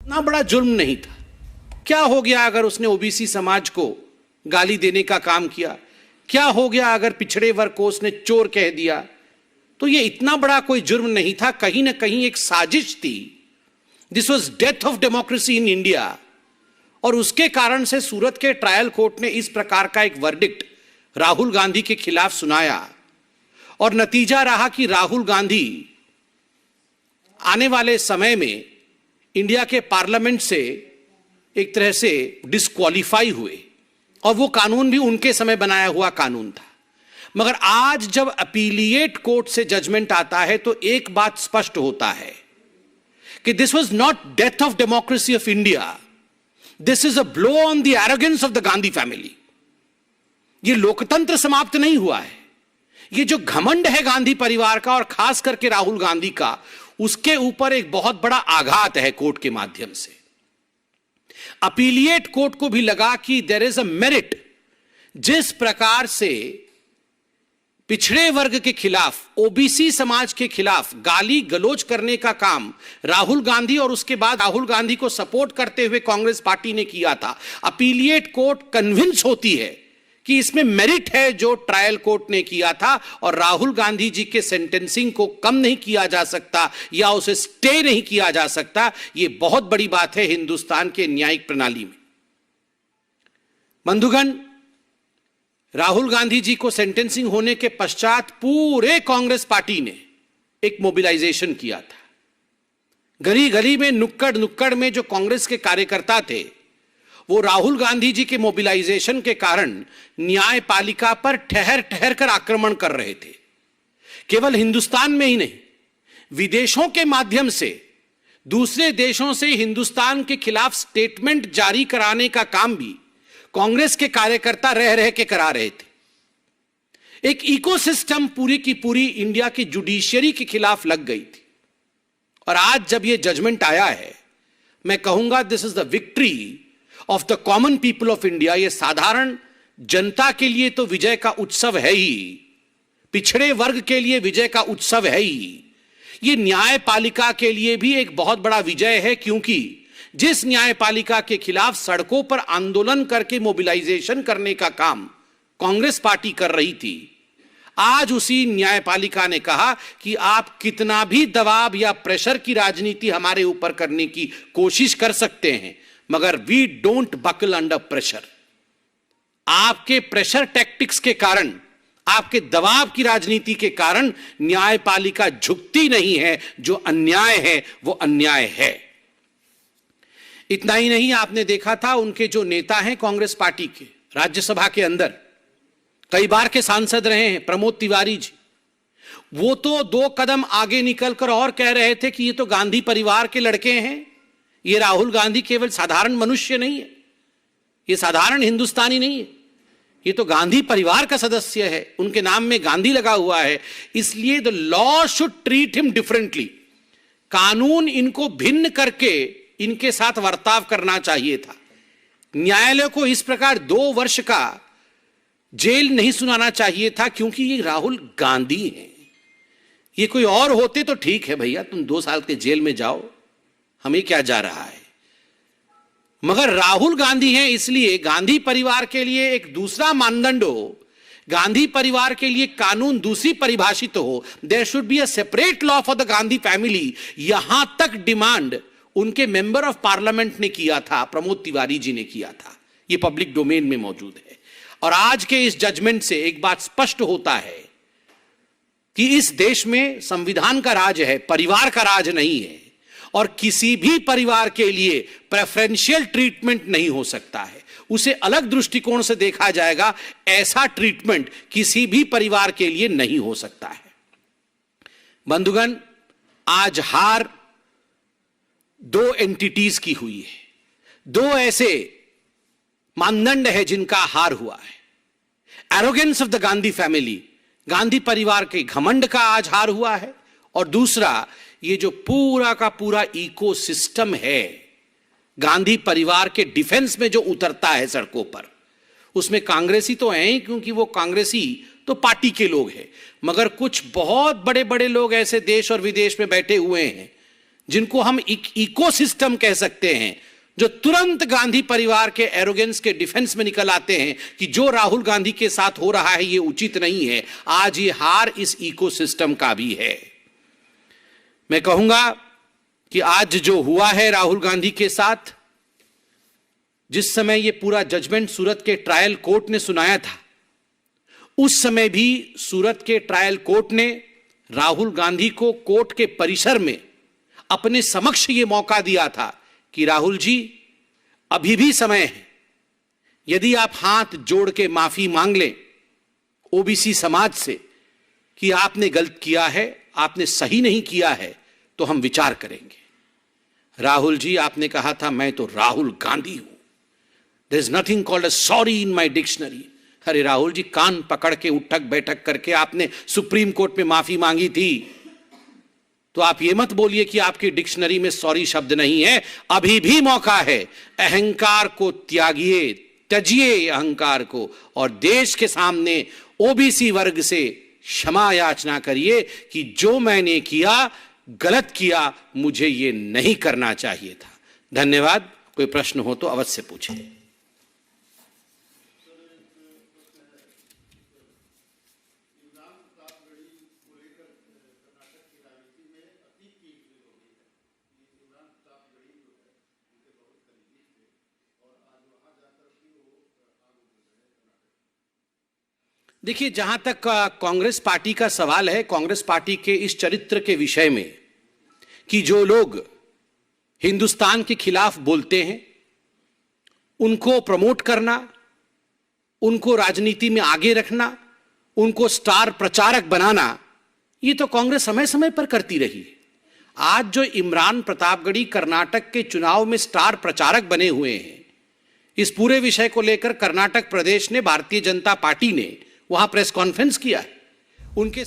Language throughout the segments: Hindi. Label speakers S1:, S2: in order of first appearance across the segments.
S1: ना बड़ा जुर्म नहीं था। क्या हो गया अगर उसने ओबीसी समाज को गाली देने का काम किया? क्या हो गया अगर पिछड़े वर्ग को उसने चोर कह दिया? तो ये इतना बड़ा कोई जुर्म नहीं था, कहीं ना कहीं एक साजिश थी। This was death of democracy in India. और उसके कारण से सूरत के ट्रायल कोर्ट ने इस प्रकार का एक वर्डिक्ट राहुल गांधी के खिलाफ सुनाया और नतीजा रहा कि राहुल गांधी आने वाले समय में इंडिया के पार्लियामेंट से एक तरह से डिस्क्वालीफाई हुए और वो कानून भी उनके समय बनाया हुआ कानून था। मगर आज जब अपीलिएट कोर्ट से जजमेंट आता है तो एक बात स्पष्ट होता है कि this was not death of democracy of India, this is a blow on the arrogance of the Gandhi family. ये लोकतंत्र समाप्त नहीं हुआ है, ये जो घमंड है गांधी परिवार का और खास करके राहुल गांधी का, उसके ऊपर एक बहुत बड़ा आघात है कोर्ट के माध्यम से। अपीलिएट कोर्ट को भी लगा कि देयर इज अ मेरिट। जिस प्रकार से पिछड़े वर्ग के खिलाफ, ओबीसी समाज के खिलाफ गाली गलौज करने का काम राहुल गांधी और उसके बाद राहुल गांधी को सपोर्ट करते हुए कांग्रेस पार्टी ने किया था, अपीलिएट कोर्ट कन्विंस होती है कि इसमें मेरिट है जो ट्रायल कोर्ट ने किया था और राहुल गांधी जी के सेंटेंसिंग को कम नहीं किया जा सकता या उसे स्टे नहीं किया जा सकता। यह बहुत बड़ी बात है हिंदुस्तान के न्यायिक प्रणाली में। बंधुगण, राहुल गांधी जी को सेंटेंसिंग होने के पश्चात पूरे कांग्रेस पार्टी ने एक मोबिलाइजेशन किया था। गली गली में, नुक्कड़ नुक्कड़ में जो कांग्रेस के कार्यकर्ता थे वो राहुल गांधी जी के मोबिलाइजेशन के कारण न्यायपालिका पर ठहर ठहर कर आक्रमण कर रहे थे। केवल हिंदुस्तान में ही नहीं, विदेशों के माध्यम से दूसरे देशों से हिंदुस्तान के खिलाफ स्टेटमेंट जारी कराने का काम भी कांग्रेस के कार्यकर्ता रह रह के करा रहे थे। एक इकोसिस्टम पूरी की पूरी इंडिया की जुडिशियरी के खिलाफ लग गई थी। और आज जब यह जजमेंट आया है, मैं कहूंगा this is the victory of the common people of India. यह साधारण जनता के लिए तो विजय का उत्सव है ही, पिछड़े वर्ग के लिए विजय का उत्सव है ही, यह न्यायपालिका के लिए भी एक बहुत बड़ा विजय है। क्योंकि जिस न्यायपालिका के खिलाफ सड़कों पर आंदोलन करके मोबिलाइजेशन करने का काम कांग्रेस पार्टी कर रही थी, आज उसी न्यायपालिका ने कहा कि आप कितना भी दबाव या प्रेशर की राजनीति हमारे ऊपर करने की कोशिश कर सकते हैं, मगर we don't buckle under pressure. आपके प्रेशर टैक्टिक्स के कारण, आपके दबाव की राजनीति के कारण न्यायपालिका झुकती नहीं है। जो अन्याय है वो अन्याय है। इतना ही नहीं, आपने देखा था उनके जो नेता हैं कांग्रेस पार्टी के, राज्यसभा के अंदर कई बार के सांसद रहे हैं, प्रमोद तिवारी जी, वो तो 2 कदम आगे निकलकर और कह रहे थे कि ये तो गांधी परिवार के लड़के हैं, ये राहुल गांधी केवल साधारण मनुष्य नहीं है, ये साधारण हिंदुस्तानी नहीं है, ये तो गांधी परिवार का सदस्य है, उनके नाम में गांधी लगा हुआ है, इसलिए the law should treat him differently. कानून इनको भिन्न करके इनके साथ बर्ताव करना चाहिए था। न्यायालय को इस प्रकार 2 वर्ष का जेल नहीं सुनाना चाहिए था, क्योंकि ये राहुल गांधी हैं। ये कोई और होते तो ठीक है भैया, तुम 2 साल के जेल में जाओ, हमें क्या जा रहा है। मगर राहुल गांधी हैं, इसलिए गांधी परिवार के लिए एक दूसरा मानदंड हो, गांधी परिवार के लिए कानून दूसरी परिभाषित हो। There should be a separate law for the Gandhi family. यहां तक डिमांड उनके मेंबर ऑफ पार्लियामेंट ने किया था, प्रमोद तिवारी जी ने किया था। यह पब्लिक डोमेन में मौजूद है। और आज के इस जजमेंट से एक बात स्पष्ट होता है कि इस देश में संविधान का राज है, परिवार का राज नहीं है। और किसी भी परिवार के लिए प्रेफरेंशियल ट्रीटमेंट नहीं हो सकता है, उसे अलग दृष्टिकोण से देखा जाएगा। ऐसा ट्रीटमेंट किसी भी परिवार के लिए नहीं हो सकता है। बंधुगण, आज हार 2 एंटिटीज की हुई है। 2 ऐसे मानदंड है जिनका हार हुआ है। Arrogance of the Gandhi family, Gandhi परिवार के घमंड का आज हार हुआ है। और दूसरा, ये जो पूरा का पूरा इकोसिस्टम है गांधी परिवार के डिफेंस में जो उतरता है सड़कों पर, उसमें कांग्रेसी तो हैं, क्योंकि वो कांग्रेसी तो पार्टी के लोग हैं, मगर कुछ बहुत बड़े बड़े लोग ऐसे देश और विदेश में बैठे हुए हैं जिनको हम इकोसिस्टम कह सकते हैं, जो तुरंत गांधी परिवार के एरोगेंस के डिफेंस में निकल आते हैं कि जो राहुल गांधी के साथ हो रहा है ये उचित नहीं है, आज ये हार इस इकोसिस्टम का भी है। मैं कहूंगा कि आज जो हुआ है राहुल गांधी के साथ, जिस समय ये पूरा जजमेंट सूरत के ट्रायल कोर्ट ने सुनाया था, उस समय भी सूरत के ट्रायल कोर्ट ने राहुल गांधी को कोर्ट के परिसर में अपने समक्ष ये मौका दिया था कि राहुल जी, अभी भी समय है, यदि आप हाथ जोड़ के माफी मांग लें ओबीसी समाज से कि आपने गलत किया है, आपने सही नहीं किया है, तो हम विचार करेंगे। राहुल जी, आपने कहा था मैं तो राहुल गांधी हूं, there is nothing called a sorry in my dictionary. अरे राहुल जी, कान पकड़ के उठक बैठक करके आपने सुप्रीम कोर्ट में माफी मांगी थी, तो आप ये मत बोलिए कि आपकी डिक्शनरी में सॉरी शब्द नहीं है। अभी भी मौका है, अहंकार को त्यागिए, त्यजिए अहंकार को, और देश के सामने ओबीसी वर्ग से क्षमा याचना करिए कि जो मैंने किया गलत किया, मुझे ये नहीं करना चाहिए था। धन्यवाद। कोई प्रश्न हो तो अवश्य पूछें। देखिए, जहां तक कांग्रेस पार्टी का सवाल है, कांग्रेस पार्टी के इस चरित्र के विषय में कि जो लोग हिंदुस्तान के खिलाफ बोलते हैं उनको प्रमोट करना, उनको राजनीति में आगे रखना, उनको स्टार प्रचारक बनाना, ये तो कांग्रेस समय समय पर करती रही है। आज जो इमरान प्रतापगढ़ी कर्नाटक के चुनाव में स्टार प्रचारक बने हुए हैं, इस पूरे विषय को लेकर कर्नाटक प्रदेश ने, भारतीय जनता पार्टी ने वहां प्रेस कॉन्फ्रेंस किया है। उनके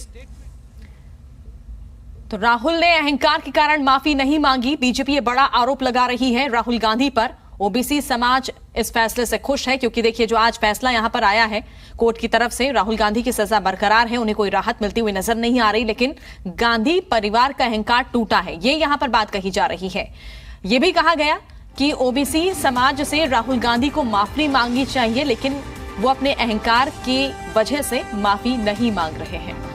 S2: तो राहुल ने अहंकार के कारण माफी नहीं मांगी। बीजेपी ये बड़ा आरोप लगा रही है राहुल गांधी पर। ओबीसी समाज इस फैसले से खुश है क्योंकि देखिए, जो आज फैसला यहां पर आया है कोर्ट की तरफ से, राहुल गांधी की सजा बरकरार है, उन्हें कोई राहत मिलती हुई नजर नहीं आ रही, लेकिन गांधी परिवार का अहंकार टूटा है, ये यहां पर बात कही जा रही है। यह भी कहा गया कि ओबीसी समाज से राहुल गांधी को माफी मांगनी चाहिए, लेकिन वो अपने अहंकार की वजह से माफी नहीं मांग रहे हैं।